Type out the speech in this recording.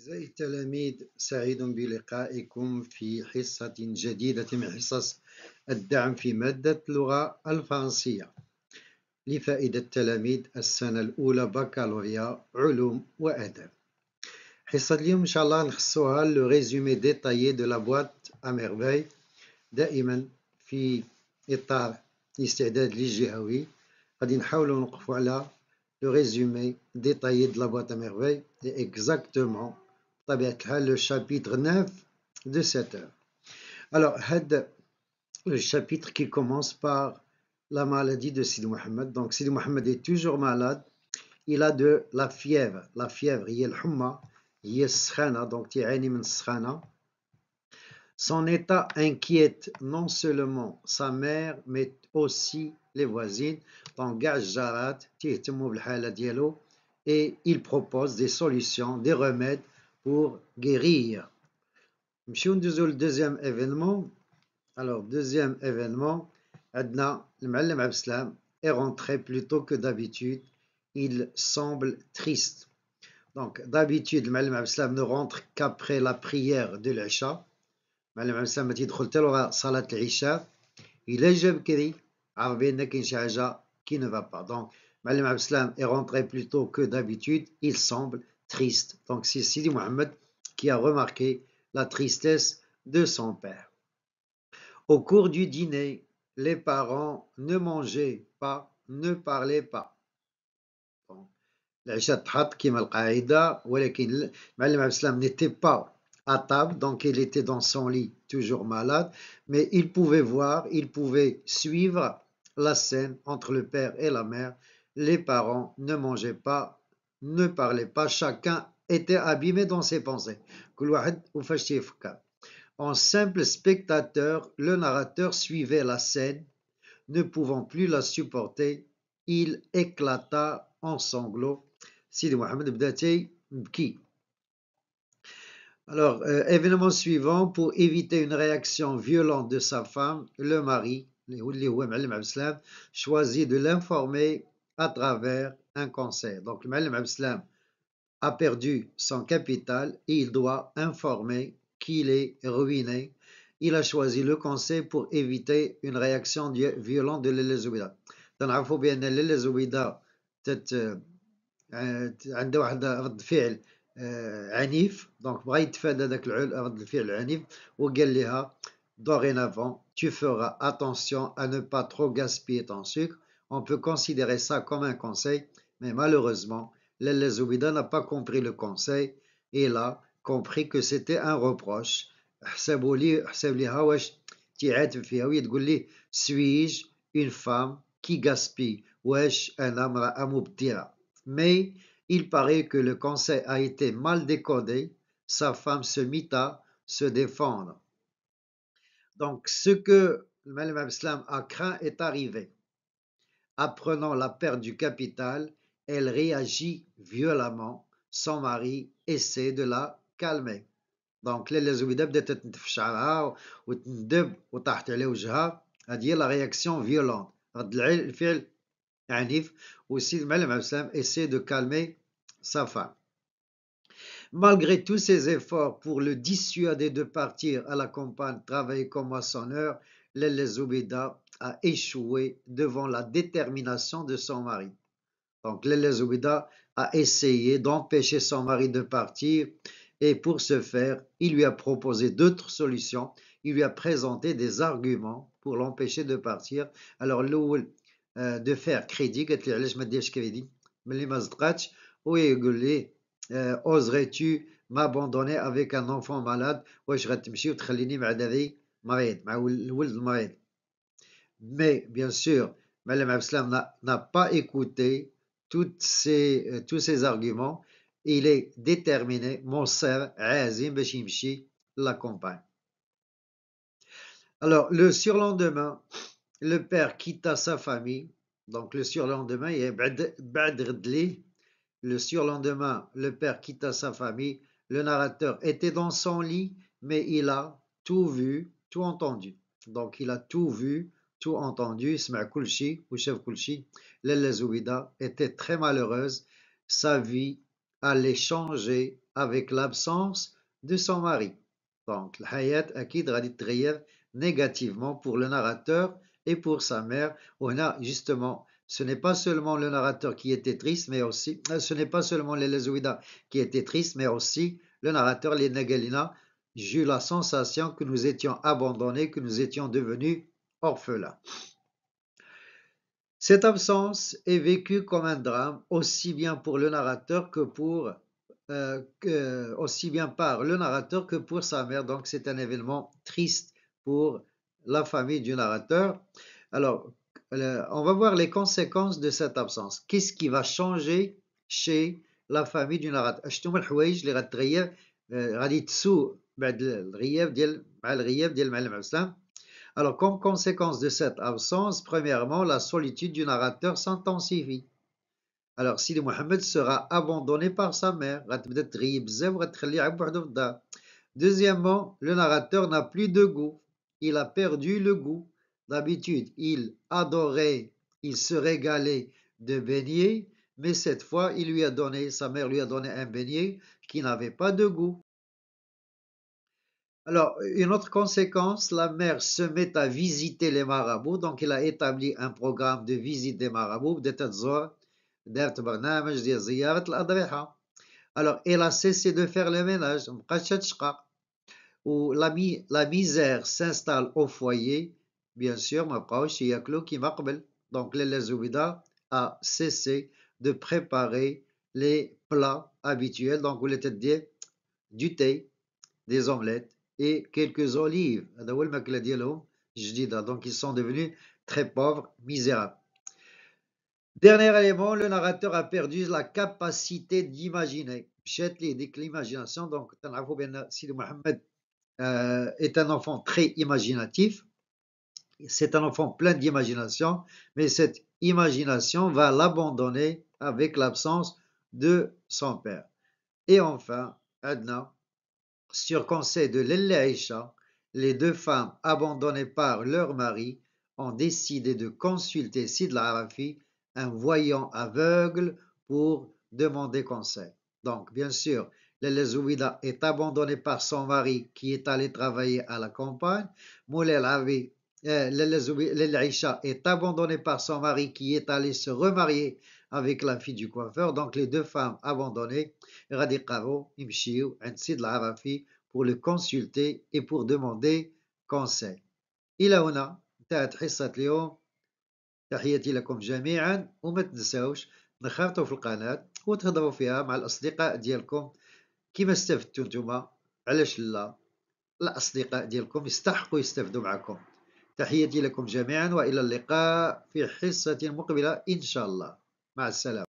أعزائي التلاميذ، سعيد بلقائكم في حصة جديدة من حصص الدعم في مادة اللغة الفرنسية لفائدة تلاميذ السنة الأولى بكالوريا علوم وأدب. حصة اليوم إن شاء الله نخصوها لو ريزومي ديتايي دو لا بواط أ ميرفاي. دائما في إطار الاستعداد للجهوي غادي نحاولوا نوقفوا على le résumé détaillé de la boîte à merveilles et exactement le chapitre 9 de cette heure. Alors, le chapitre qui commence par la maladie de Sidi Mohamed. Donc, Sidi Mohamed est toujours malade. Il a de la fièvre. La fièvre, il y a le humma, il y a le skhana, donc il y a min skhana. Son état inquiète non seulement sa mère, mais aussi les voisines. Donc, Gajjarat, et il propose des solutions, des remèdes pour guérir. Le deuxième événement. Alors, deuxième événement, Adna, le Ma'allim Abslam, est rentré plus tôt que d'habitude. Il semble triste. Donc, d'habitude, le Ma'allim Abslam ne rentre qu'après la prière de l'Isha. المعلم عبد السلام تيدخل حتى لغا صلاة العشاء إلا جا بكري عرف بأن كاين شي حاجة qui ne va pas. Donc, المعلم عبد السلام est rentré plus tôt que d'habitude. Il semble triste. Donc, c'est Sidi Mohamed qui a remarqué la tristesse de son père. Au cours du dîner, les parents ne mangeaient pas, ne parlaient pas. العشاء تحط كما القاعدة، ولكن المعلم عبد السلام n'était pas à table, donc il était dans son lit, toujours malade, mais il pouvait voir, il pouvait suivre la scène entre le père et la mère. Les parents ne mangeaient pas, ne parlaient pas, chacun était abîmé dans ses pensées. En simple spectateur, le narrateur suivait la scène, ne pouvant plus la supporter, il éclata en sanglots. Sidi Mohamed Bdati Mbki. Alors, événement suivant, pour éviter une réaction violente de sa femme, le mari, choisit de l'informer à travers un conseil. Donc, le Ma'allim Abdeslam a perdu son capital et il doit informer qu'il est ruiné. Il a choisi le conseil pour éviter une réaction violente de Lele Zoubida. تنعرفوا بأن ليلى زبيدة عنده واحد رد فعل عنيف. دونك بغا يتفادى داك رد الفعل العنيف وقال لها dorénavant tu feras attention à ne pas trop gaspiller ton sucre. On peut considérer ça comme un conseil, mais malheureusement Lele Zoubida n'a pas compris le conseil et il a compris que c'était un reproche. حسب ليها واش تعاتب فيها وهي تقول ليه suis-je une femme qui gaspille واش أنا امرأة مبذرة. Mais il paraît que le conseil a été mal décodé. Sa femme se mit à se défendre. Donc, ce que le Ma'allim Abdeslam a craint est arrivé. Apprenant la perte du capital, elle réagit violemment. Son mari essaie de la calmer. Donc, ليلى زبيدة بدات تنتف شعرها وتندب وطاحت على وجهها. هذه هي لا رياكسيون فيولونت، رد الفعل عنيف. Aussi, le Ma'allim Abdeslam essaie de calmer sa femme. Malgré tous ses efforts pour le dissuader de partir à la campagne travailler comme moissonneur, Lele Zoubida a échoué devant la détermination de son mari. Donc, Lele Zoubida a essayé d'empêcher son mari de partir et pour ce faire, il lui a proposé d'autres solutions. Il lui a présenté des arguments pour l'empêcher de partir. Alors, de faire crédit, قالت لي علاش ما ديرش كريدي ملي ما صدقاتش، ويقول لي oserais-tu m'abandonner avec un enfant malade واش غتمشي وتخليني مع دري مريض مع الولد المريض. Mais bien sûr, Ma'allim Abdeslam n'a pas écouté tous ces arguments. Il est déterminé, مصر عازم باش يمشي la campagne. Alors, le surlendemain, le père quitta sa famille. Donc, le surlendemain, il y a le surlendemain, le père quitta sa famille. Le narrateur était dans son lit, mais il a tout vu, tout entendu. Donc, il a tout vu, tout entendu. سمع كل شيء وشاف كل شيء. Lele Zoubida était très malheureuse. Sa vie allait changer avec l'absence de son mari. Donc, الحياة أكيد غادي تتغير négativement pour le narrateur et pour sa mère. On a justement, ce n'est pas seulement le narrateur qui était triste, mais aussi, ce n'est pas seulement les Zouida qui étaient tristes, mais aussi le narrateur, les Nagalina. J'ai eu la sensation que nous étions abandonnés, que nous étions devenus orphelins. Cette absence est vécue comme un drame, aussi bien pour le narrateur que pour aussi bien par le narrateur que pour sa mère. Donc c'est un événement triste pour la famille du narrateur. Alors, on va voir les conséquences de cette absence. Qu'est-ce qui va changer chez la famille du narrateur؟ شنو هما الحوايج اللي غتغير غادي تسوء بعد الغياب ديال مع الغياب ديال المعلم عبد. Alors, comme conséquence de cette absence, premièrement, la solitude du narrateur s'intensifie. Alors, Sidi Mohamed sera abandonné par sa mère. Deuxièmement, le narrateur n'a plus de goût. Il a perdu le goût. D'habitude, il adorait, il se régalait de beignets, mais cette fois, sa mère lui a donné un beignet qui n'avait pas de goût. Alors, une autre conséquence, la mère se met à visiter les marabouts, donc elle a établi un programme de visite des marabouts. Alors, elle a cessé de faire le ménage. Où la misère s'installe au foyer, bien sûr, donc Lele Zoubida a cessé de préparer les plats habituels, donc vous l'étiez dit, du thé, des omelettes et quelques olives. Donc ils sont devenus très pauvres, misérables. Dernier élément, le narrateur a perdu la capacité d'imaginer. L'imagination, donc Sidi Mohamed est un enfant très imaginatif. C'est un enfant plein d'imagination, mais cette imagination va l'abandonner avec l'absence de son père. Et enfin, Adna, sur conseil de Lelle Aïcha, les deux femmes abandonnées par leur mari ont décidé de consulter Sid al-Arafi, un voyant aveugle, pour demander conseil. Donc, bien sûr, Lelle Zouida est abandonnée par son mari qui est allé travailler à la campagne. Lelle Aïcha est abandonnée par son mari qui est allé se remarier avec la fille du coiffeur. Donc, les deux femmes abandonnées, غادي يقرروا يمشيو عند سيد العرافي pour le consulter et pour demander conseil. إلى هنا انتهت حصة اليوم. تحياتي لكم جميعا، وما تنساوش تنخرطوا في القناة وتهضروا فيها مع الأصدقاء ديالكم كيما استفدتوا نتوما. علاش لا؟ الأصدقاء ديالكم يستحقوا يستفدوا معكم. تحياتي لكم جميعا، وإلى اللقاء في حصة مقبلة إن شاء الله. مع السلامة.